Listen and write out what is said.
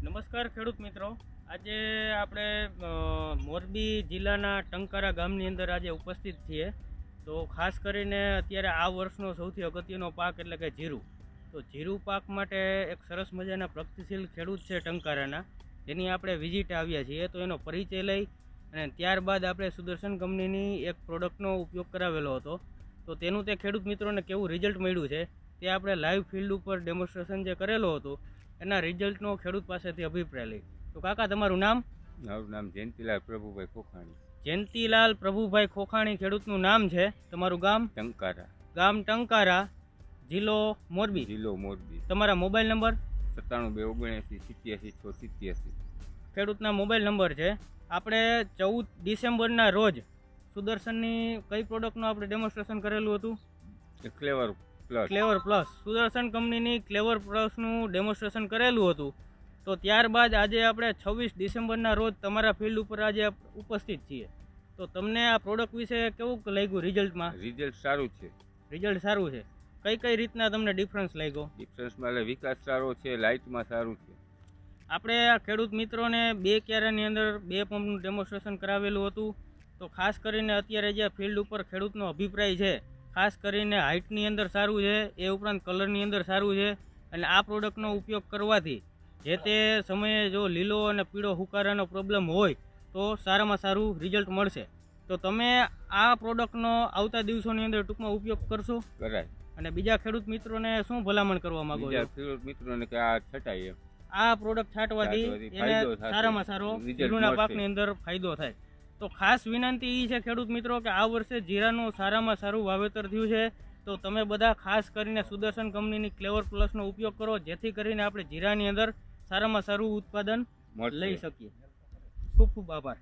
નમસ્કાર ખેડૂત મિત્રો, આજે આપણે મોરબી જિલ્લાના ટંકારા ગામની અંદર આજે ઉપસ્થિત છીએ. તો ખાસ કરીને અત્યારે આ વર્ષનો સૌથી અગત્યનો પાક એટલે કે જીરું. તો જીરું પાક માટે એક સરસ મજાના પ્રગતિશીલ ખેડૂત છે ટંકારાના, જેની આપણે વિઝિટ આવ્યા છીએ. તો એનો પરિચય લઈ અને ત્યારબાદ આપણે સુદર્શન કંપનીની એક પ્રોડક્ટનો ઉપયોગ કરાવેલો હતો. તો તેનું તે ખેડૂત મિત્રોને કેવું રિઝલ્ટ મળ્યું છે તે આપણે લાઈવ ફિલ્ડ ઉપર ડેમોન્સ્ટ્રેશન જે કરેલો હતો એના રિઝલ્ટનો ખેડૂત પાસેથી અભિપ્રાય લઈ. તો કાકા, તમારું નામ? મારું નામ જયંતિલાલ પ્રભુભાઈ ખોખાણી. જયંતિલાલ પ્રભુભાઈ ખોખાણી ખેડૂતનું નામ છે. તમારું ગામ? ટંકારા. ગામ ટંકારા, જિલ્લો મોરબી. જિલ્લો મોરબી. તમારા મોબાઈલ નંબર? 97 279 87 ખેડૂતના મોબાઈલ નંબર છે. આપણે 14 ડિસેમ્બરના રોજ સુદર્શનની કઈ પ્રોડક્ટનું આપણે ડેમોન્સ્ટ્રેશન કરેલું હતું? ક્લેવર પ્લસ. ક્લેવર પ્લસ. સુદર્શન કંપનીની ક્લેવર પ્લસનું ડેમોન્સ્ટ્રેશન કરેલું હતું. તો ત્યારબાદ આજે આપણે 26 ડિસેમ્બરના રોજ તમારા ફિલ્ડ ઉપર આજે ઉપસ્થિત છીએ. તો તમને આ પ્રોડક્ટ વિશે કેવું લાગ્યું રિઝલ્ટમાં? રિઝલ્ટ સારું છે. રિઝલ્ટ સારું છે. કઈ કઈ રીતના તમને ડિફરન્સ લાગ્યો? ડિફરન્સમાં એટલે વિકાસ સારો છે, લાઇટમાં સારું છે. આપણે આ ખેડૂત મિત્રોને 2 ક્યારાની અંદર 2 પંપનું ડેમોન્સ્ટ્રેશન કરાવેલું હતું. તો ખાસ કરીને અત્યારે જે ફિલ્ડ ઉપર ખેડૂતનો અભિપ્રાય છે, ખાસ કરીને હાઇટની અંદર સારું છે, એ ઉપરાંત કલરની અંદર સારું છે. અને આ પ્રોડક્ટનો ઉપયોગ કરવાથી જે તે સમયે જો લીલો અને પીળો હુકારાનો પ્રોબ્લેમ હોય તો સારામાં સારું રિઝલ્ટ મળશે. તો તમે આ પ્રોડક્ટનો આવતા દિવસોની અંદર ટૂંકમાં ઉપયોગ કરશો? કરાય. અને બીજા ખેડૂત મિત્રોને શું ભલામણ કરવા માંગો છો? બીજા ખેડૂત મિત્રોને કે આ છટાય એમ. આ પ્રોડક્ટ છાંટવાથી એને સારામાં સારો જીરુના પાકની અંદર ફાયદો થાય. તો ખાસ વિનંતી એ છે ખેડૂત મિત્રો કે આ વર્ષે જીરાનું સારામાં સારું વાવેતર થયું છે. તો તમે બધા ખાસ કરીને સુદર્શન કંપનીની ક્લેવર પ્લસનો ઉપયોગ કરો, જેથી કરીને આપણે જીરાની અંદર સારામાં સારું ઉત્પાદન લઈ શકીએ. ખૂબ ખૂબ આભાર.